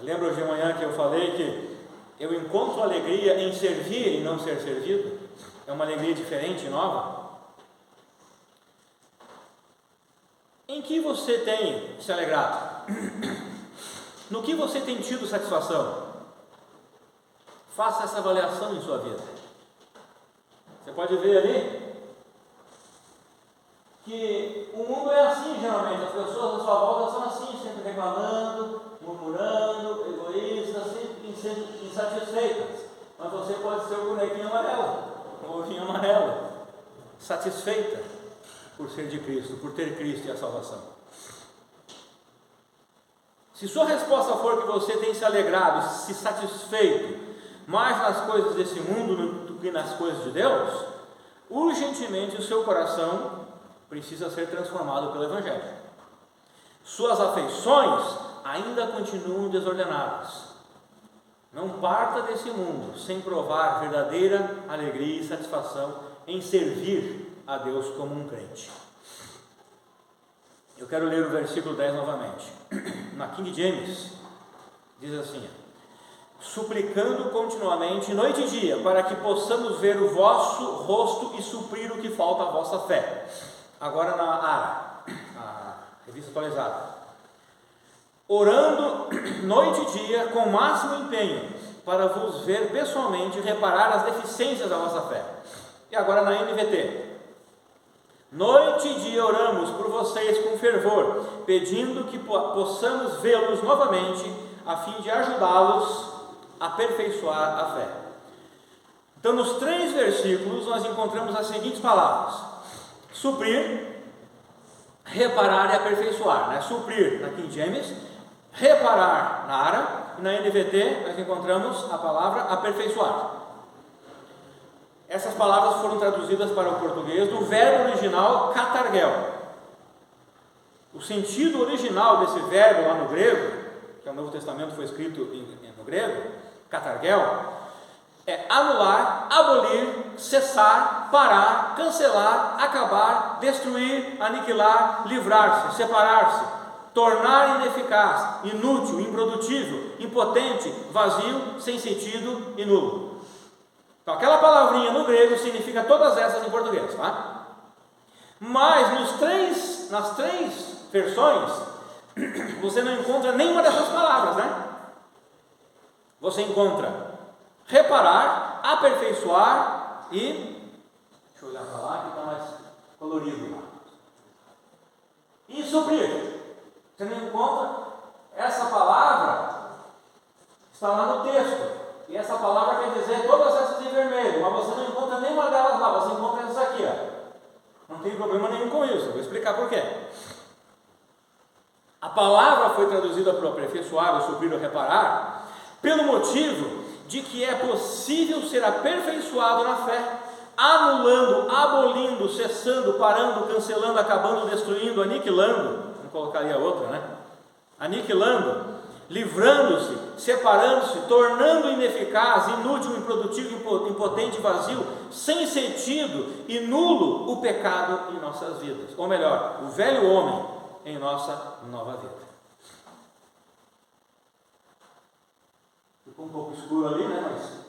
Lembra hoje de manhã que eu falei que eu encontro alegria em servir e não ser servido? É uma alegria diferente e nova. Em que você tem se alegrado? No que você tem tido satisfação? Faça essa avaliação em sua vida. Você pode ver ali que o mundo é assim geralmente. As pessoas à sua volta são assim, sempre reclamando, murmurando, egoístas, sempre insatisfeitas. Mas você pode ser o bonequinho amarelo, o ovinho amarelo, satisfeita por ser de Cristo, por ter Cristo e a salvação. Se sua resposta for que você tem se alegrado, se satisfeito mais nas coisas desse mundo do que nas coisas de Deus, urgentemente o seu coração precisa ser transformado pelo Evangelho. Suas afeições ainda continuam desordenadas. Não parta desse mundo sem provar verdadeira alegria e satisfação em servir a Deus como um crente. Eu quero ler o versículo 10 novamente. Na King James, diz assim: suplicando continuamente, noite e dia, para que possamos ver o vosso rosto e suprir o que falta à vossa fé. Agora na ARA, a revista atualizada. Orando noite e dia com o máximo empenho, para vos ver pessoalmente e reparar as deficiências da vossa fé. E agora na NVT. Noite e dia oramos por vocês com fervor, pedindo que possamos vê-los novamente, a fim de ajudá-los a aperfeiçoar a fé. Então, nos 3 versículos, nós encontramos as seguintes palavras: suprir, reparar e aperfeiçoar. Né? Suprir na King James, reparar na Ara, e na NVT nós encontramos a palavra aperfeiçoar. Essas palavras foram traduzidas para o português do verbo original katargel. O sentido original desse verbo lá no grego, que o Novo Testamento foi escrito no grego, katargel, é anular, abolir, cessar, parar, cancelar, acabar, destruir, aniquilar, livrar-se, separar-se, tornar ineficaz, inútil, improdutível, impotente, vazio, sem sentido e nulo. Então, aquela palavrinha no grego significa todas essas em português, tá? Mas nas três versões, você não encontra nenhuma dessas palavras, né? Você encontra reparar, aperfeiçoar e... deixa eu olhar para lá que está mais colorido lá. E suprir. Você não encontra essa palavra, está lá no texto. E essa palavra quer dizer todas essas em vermelho, mas você não encontra nenhuma delas lá, você encontra essas aqui, ó. Não tem problema nenhum com isso, eu vou explicar por quê. A palavra foi traduzida para aperfeiçoar, ou suprir ou reparar, pelo motivo de que é possível ser aperfeiçoado na fé, anulando, abolindo, cessando, parando, cancelando, acabando, destruindo, aniquilando. Vamos colocar ali a outra, né? Aniquilando, livrando-se, separando-se, tornando ineficaz, inútil, improdutivo, impotente, vazio, sem sentido e nulo o pecado em nossas vidas. Ou melhor, o velho homem em nossa nova vida. Ficou um pouco escuro ali, né? Mas...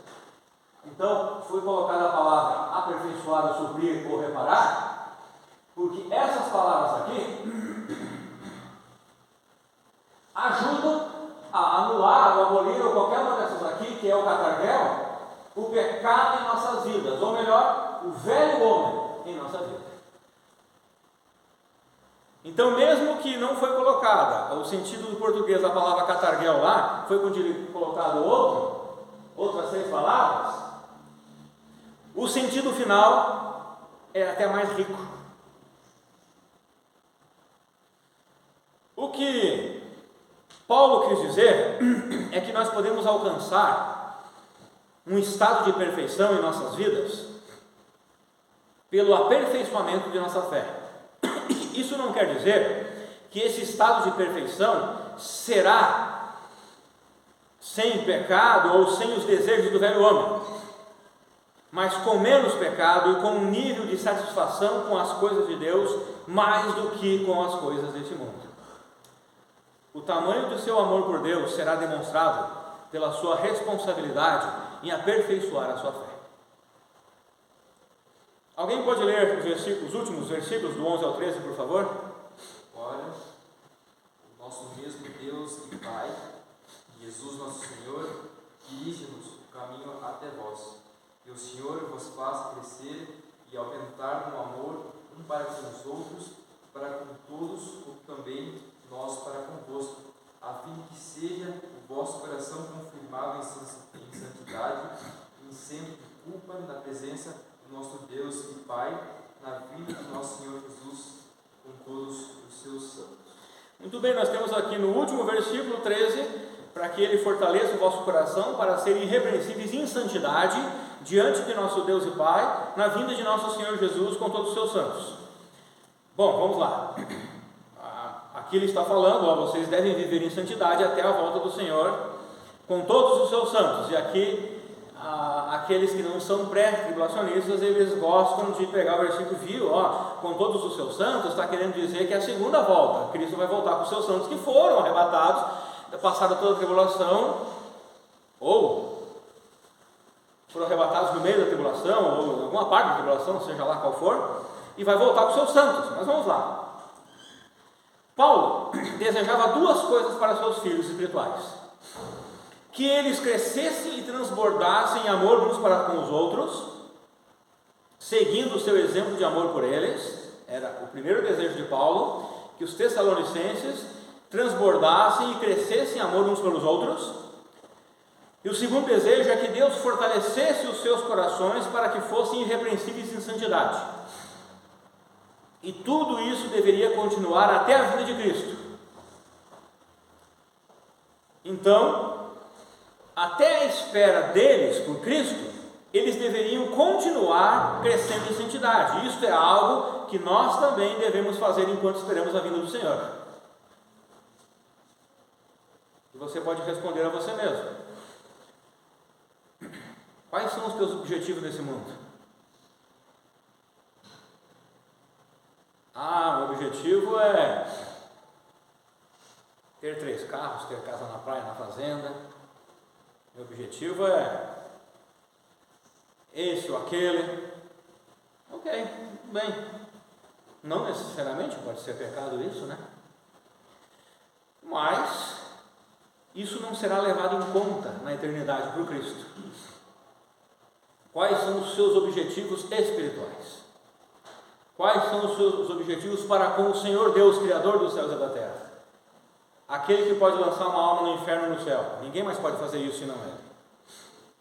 então, foi colocada a palavra aperfeiçoar, suprir ou reparar, porque essas palavras aqui ajudam a anular, ou abolir, ou qualquer uma dessas aqui, que é o katargel, o pecado em nossas vidas, ou melhor, o velho homem em nossa vida. Então, mesmo que não foi colocada o sentido do português da palavra katargel lá, foi colocado outras 3 palavras, o sentido final é até mais rico. O que Paulo quis dizer é que nós podemos alcançar um estado de perfeição em nossas vidas pelo aperfeiçoamento de nossa fé. Isso não quer dizer que esse estado de perfeição será sem pecado ou sem os desejos do velho homem, mas com menos pecado e com um nível de satisfação com as coisas de Deus mais do que com as coisas deste mundo. O tamanho do seu amor por Deus será demonstrado pela sua responsabilidade em aperfeiçoar a sua fé. Alguém pode ler os últimos versículos do 11 ao 13, por favor? Ora, o nosso mesmo Deus e Pai, Jesus nosso Senhor, dirige-nos o caminho até vós, que o Senhor vos faça crescer e aumentar no amor um para com os outros, para com todos, como também nós para convosco, a fim que seja o vosso coração confirmado em santidade, em sempre culpa na presença do nosso Deus e Pai, na vida do nosso Senhor Jesus, com todos os seus santos. Muito bem, nós temos aqui no último versículo 13, para que Ele fortaleça o vosso coração para serem irrepreensíveis em santidade, diante de nosso Deus e Pai, na vinda de nosso Senhor Jesus, com todos os seus santos. Bom, vamos lá. Aqui ele está falando, vocês devem viver em santidade até a volta do Senhor, com todos os seus santos. E aqui, aqueles que não são pré-tribulacionistas, eles gostam de pegar o versículo, com todos os seus santos, está querendo dizer que é a segunda volta. Cristo vai voltar com os seus santos que foram arrebatados, passaram toda a tribulação, ou foram arrebatados no meio da tribulação, ou em alguma parte da tribulação, seja lá qual for, e vai voltar com os seus santos. Mas vamos lá. Paulo desejava 2 coisas para seus filhos espirituais: que eles crescessem e transbordassem em amor uns para com os outros, seguindo o seu exemplo de amor por eles. Era o primeiro desejo de Paulo, que os tessalonicenses transbordassem e crescessem em amor uns pelos outros. E o segundo desejo é que Deus fortalecesse os seus corações para que fossem irrepreensíveis em santidade. E tudo isso deveria continuar até a vinda de Cristo. Então, até a espera deles por Cristo, eles deveriam continuar crescendo em santidade. Isto é algo que nós também devemos fazer enquanto esperamos a vinda do Senhor. E você pode responder a você mesmo: quais são os teus objetivos nesse mundo? Meu objetivo é ter 3 carros, ter casa na praia, na fazenda. Meu objetivo é esse ou aquele. Ok, bem, não necessariamente pode ser pecado isso, né? Mas isso não será levado em conta na eternidade por Cristo. Quais são os seus objetivos espirituais? Quais são os seus objetivos para com o Senhor Deus, Criador dos céus e da terra? Aquele que pode lançar uma alma no inferno e no céu. Ninguém mais pode fazer isso senão Ele.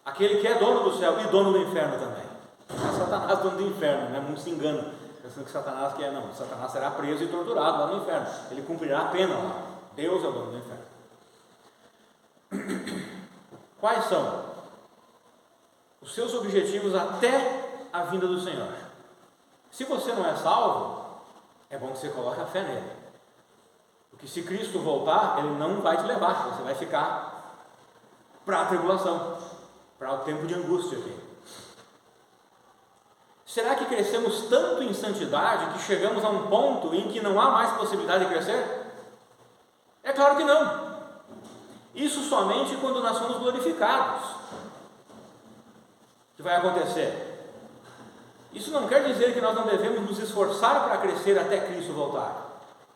Aquele que é dono do céu e dono do inferno também. Não é Satanás dono do inferno, né? Não se engana pensando que Satanás quer, não. Satanás será preso e torturado lá no inferno. Ele cumprirá a pena lá. Deus é o dono do inferno. Quais são os seus objetivos até a vinda do Senhor? Se você não é salvo, é bom que você coloque a fé nele. Porque se Cristo voltar, Ele não vai te levar, você vai ficar para a tribulação, para o tempo de angústia aqui. Será que crescemos tanto em santidade que chegamos a um ponto em que não há mais possibilidade de crescer? É claro que não. Isso somente quando nós somos glorificados que vai acontecer. Isso não quer dizer que nós não devemos nos esforçar para crescer até Cristo voltar.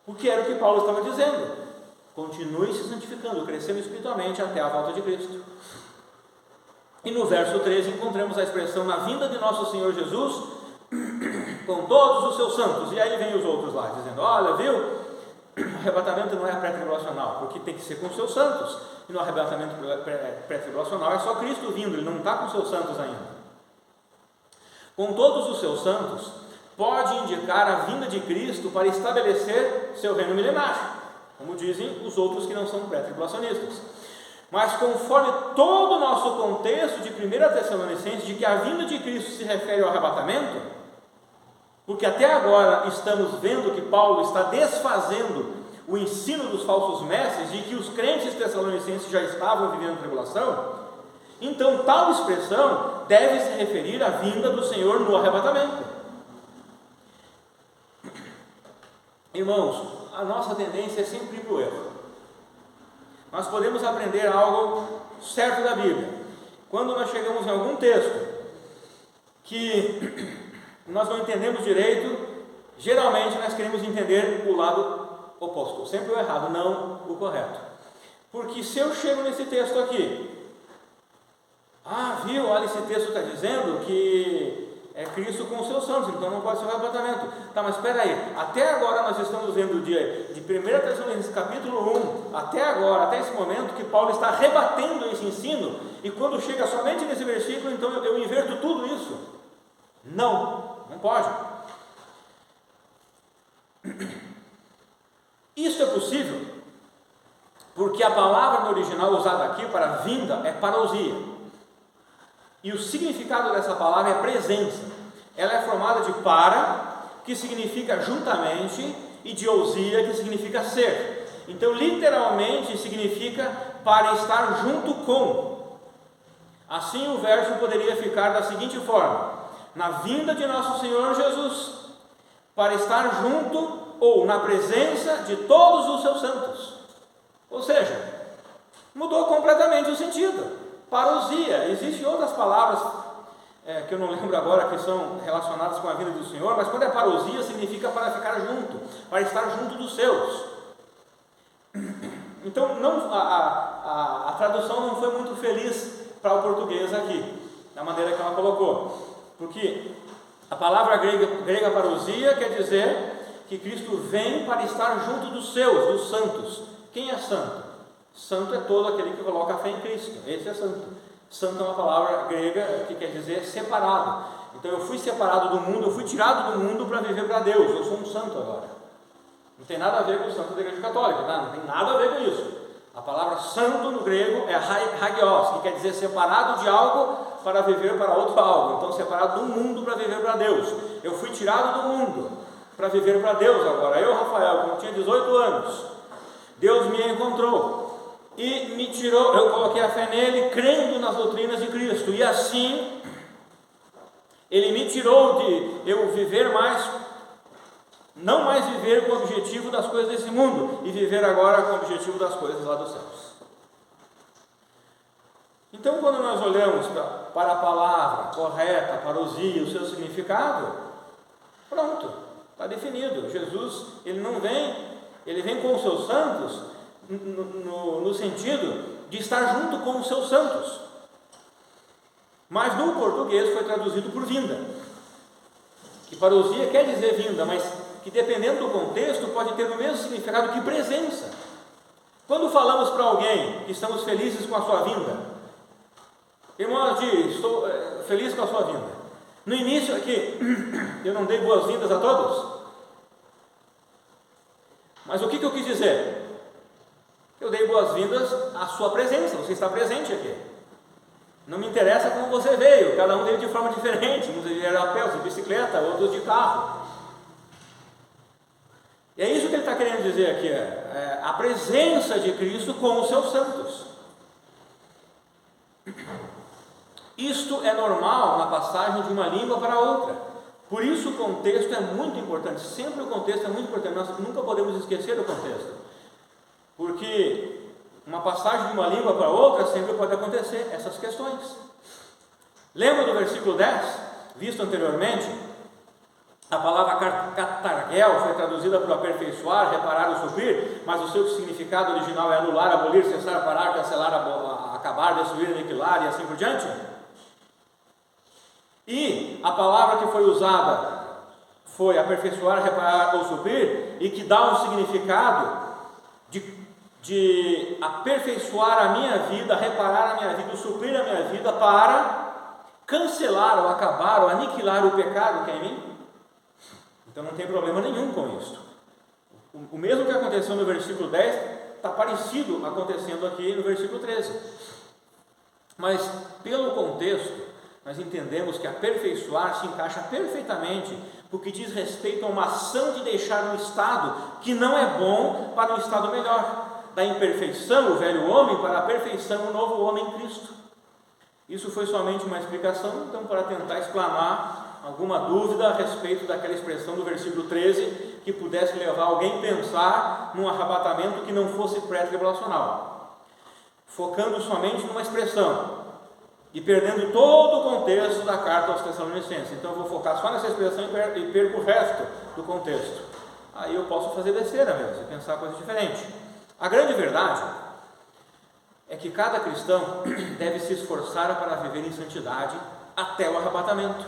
Porque era o que Paulo estava dizendo: continue se santificando, crescendo espiritualmente até a volta de Cristo. E no verso 13 encontramos a expressão: na vinda de nosso Senhor Jesus, com todos os seus santos. E aí vem os outros lá, dizendo: olha, viu, o arrebatamento não é pré-tribulacional, porque tem que ser com os seus santos. E no arrebatamento pré-tribulacional é só Cristo vindo, Ele não está com os seus santos ainda. Com todos os seus santos pode indicar a vinda de Cristo para estabelecer seu reino milenar, como dizem os outros que não são pré-tribulacionistas. Mas conforme todo o nosso contexto de 1 Tessalonicenses, de que a vinda de Cristo se refere ao arrebatamento, porque até agora estamos vendo que Paulo está desfazendo o ensino dos falsos mestres, de que os crentes tessalonicenses já estavam vivendo tribulação, então tal expressão deve se referir à vinda do Senhor no arrebatamento. Irmãos, a nossa tendência é sempre ir para o erro. Nós podemos aprender algo certo da Bíblia quando nós chegamos em algum texto que nós não entendemos direito. Geralmente nós queremos entender o lado oposto, sempre o errado, não o correto. Porque se eu chego nesse texto aqui, viu, olha, esse texto está dizendo que é Cristo com os seus santos, então não pode ser o arrebatamento. Tá, mas espera aí, até agora nós estamos vendo o dia de 1 Tessalonicenses capítulo 1, até agora, até esse momento, que Paulo está rebatendo esse ensino, e quando chega somente nesse versículo, então eu inverto tudo isso. Não pode. Isso é possível porque a palavra no original usada aqui para vinda é parousia. E o significado dessa palavra é presença. Ela é formada de para, que significa juntamente, e de ousia, que significa ser. Então, literalmente, significa para estar junto com. Assim, o verso poderia ficar da seguinte forma: na vinda de nosso Senhor Jesus, para estar junto ou na presença de todos os seus santos. Ou seja, mudou completamente o sentido. Parousia, existem outras palavras que eu não lembro agora, que são relacionadas com a vinda do Senhor, mas quando é parousia, significa para ficar junto, para estar junto dos seus. Então, a tradução não foi muito feliz para o português aqui, da maneira que ela colocou, porque a palavra grega parousia quer dizer que Cristo vem para estar junto dos seus, dos santos. Quem é santo? Santo é todo aquele que coloca a fé em Cristo, esse é santo. Santo é uma palavra grega que quer dizer separado. Então eu fui separado do mundo, eu fui tirado do mundo para viver para Deus, eu sou um santo agora. Não tem nada a ver com o santo da Igreja Católica, tá? Não tem nada a ver com isso. A palavra santo no grego é hagios, que quer dizer separado de algo para viver para outro algo. Então separado do mundo para viver para Deus. Eu fui tirado do mundo para viver para Deus agora. Eu, Rafael, quando tinha 18 anos, Deus me encontrou e me tirou, eu coloquei a fé nele, crendo nas doutrinas de Cristo, e assim ele me tirou de eu viver mais, não mais viver com o objetivo das coisas desse mundo, e viver agora com o objetivo das coisas lá dos céus. Então, quando nós olhamos para a palavra correta, parousia, o seu significado, pronto, está definido. Jesus, ele não vem, ele vem com os seus santos no sentido de estar junto com os seus santos, mas no português foi traduzido por vinda, que parousia quer dizer vinda, mas que dependendo do contexto pode ter o mesmo significado que presença. Quando falamos para alguém que estamos felizes com a sua vinda, irmão, estou feliz com a sua vinda. No início aqui, eu não dei boas-vindas a todos, mas o que eu quis dizer? Eu dei boas-vindas à sua presença, você está presente aqui. Não me interessa como você veio, cada um veio de forma diferente, uns vieram a pé, outros de bicicleta, outros de carro. E é isso que ele está querendo dizer aqui, a presença de Cristo com os seus santos. Isto é normal na passagem de uma língua para outra. Por isso o contexto é muito importante, sempre o contexto é muito importante, nós nunca podemos esquecer o contexto. Porque uma passagem de uma língua para outra sempre pode acontecer essas questões. Lembra do versículo 10, visto anteriormente? A palavra catargel foi traduzida por aperfeiçoar, reparar ou suprir, mas o seu significado original é anular, abolir, cessar, parar, cancelar, acabar, destruir, aniquilar e assim por diante. E a palavra que foi usada foi aperfeiçoar, reparar ou suprir, e que dá um significado de aperfeiçoar a minha vida, reparar a minha vida, suprir a minha vida para cancelar ou acabar ou aniquilar o pecado que é em mim. Então não tem problema nenhum com isso. O mesmo que aconteceu no versículo 10 está parecido acontecendo aqui no versículo 13. Mas pelo contexto nós entendemos que aperfeiçoar se encaixa perfeitamente porque diz respeito a uma ação de deixar um estado que não é bom para um estado melhor, da imperfeição, o velho homem, para a perfeição, o novo homem em Cristo. Isso foi somente uma explicação, então, para tentar explanar alguma dúvida a respeito daquela expressão do versículo 13, que pudesse levar alguém a pensar num arrebatamento que não fosse pré-tribulacional, focando somente numa expressão e perdendo todo o contexto da carta aos Tessalonicenses. Então eu vou focar só nessa expressão e perco o resto do contexto. Aí eu posso fazer besteira mesmo, e pensar coisa diferente. A grande verdade é que cada cristão deve se esforçar para viver em santidade até o arrebatamento,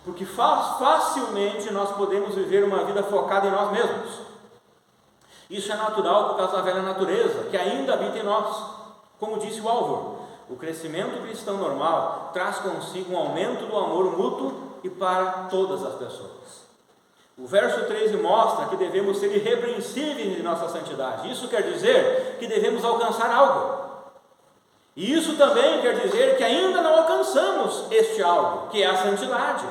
porque facilmente nós podemos viver uma vida focada em nós mesmos. Isso é natural por causa da velha natureza, que ainda habita em nós. Como disse o Álvaro, o crescimento cristão normal traz consigo um aumento do amor mútuo e para todas as pessoas. O verso 13 mostra que devemos ser irrepreensíveis em nossa santidade. Isso quer dizer que devemos alcançar algo. E isso também quer dizer que ainda não alcançamos este algo, que é a santidade.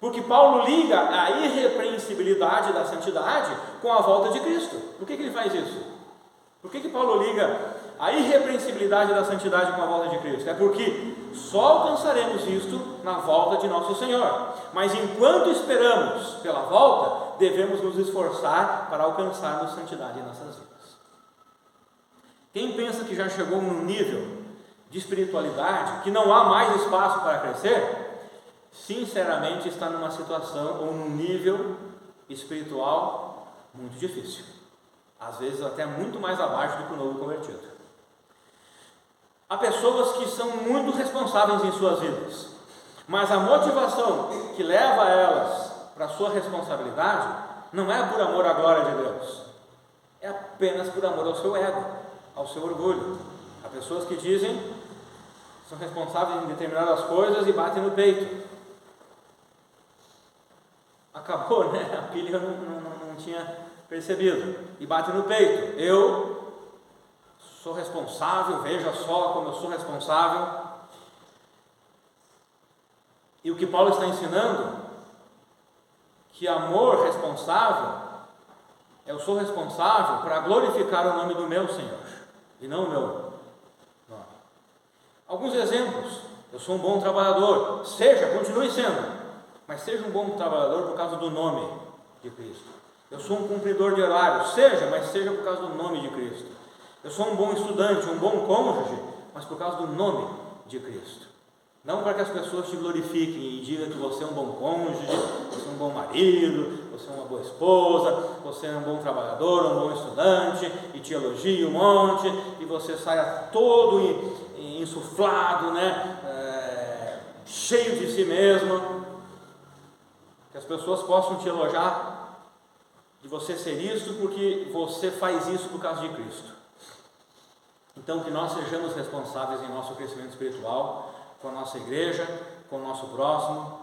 Porque Paulo liga a irrepreensibilidade da santidade com a volta de Cristo. Por que ele faz isso? Por que Paulo liga a irrepreensibilidade da santidade com a volta de Cristo? É porque só alcançaremos isto na volta de nosso Senhor. Mas enquanto esperamos pela volta, devemos nos esforçar para alcançarmos santidade em nossas vidas. Quem pensa que já chegou num nível de espiritualidade que não há mais espaço para crescer, sinceramente está numa situação ou num nível espiritual muito difícil. às vezes até muito mais abaixo do que o novo convertido. Há pessoas que são muito responsáveis em suas vidas, mas a motivação que leva elas para a sua responsabilidade não é por amor à glória de Deus, é apenas por amor ao seu ego, ao seu orgulho. Há pessoas que dizem que são responsáveis em determinadas coisas e batem no peito. Acabou, né? A pilha não tinha percebido. E bate no peito. Eu sou responsável, veja só como eu sou responsável. E o que Paulo está ensinando, que amor responsável, eu sou responsável para glorificar o nome do meu Senhor, e não o meu nome. Alguns exemplos: eu sou um bom trabalhador, continue sendo, mas seja um bom trabalhador por causa do nome de Cristo. Eu sou um cumpridor de horário, mas seja por causa do nome de Cristo. Eu sou um bom estudante, um bom cônjuge, mas por causa do nome de Cristo. Não para que as pessoas te glorifiquem e digam que você é um bom cônjuge, você é um bom marido, você é uma boa esposa, você é um bom trabalhador, um bom estudante, e te elogie um monte, e você saia todo insuflado, né? Cheio de si mesmo. Que as pessoas possam te elogiar de você ser isso, porque você faz isso por causa de Cristo. Então, que nós sejamos responsáveis em nosso crescimento espiritual, com a nossa igreja, com o nosso próximo,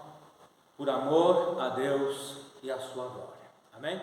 por amor a Deus e a sua glória. Amém?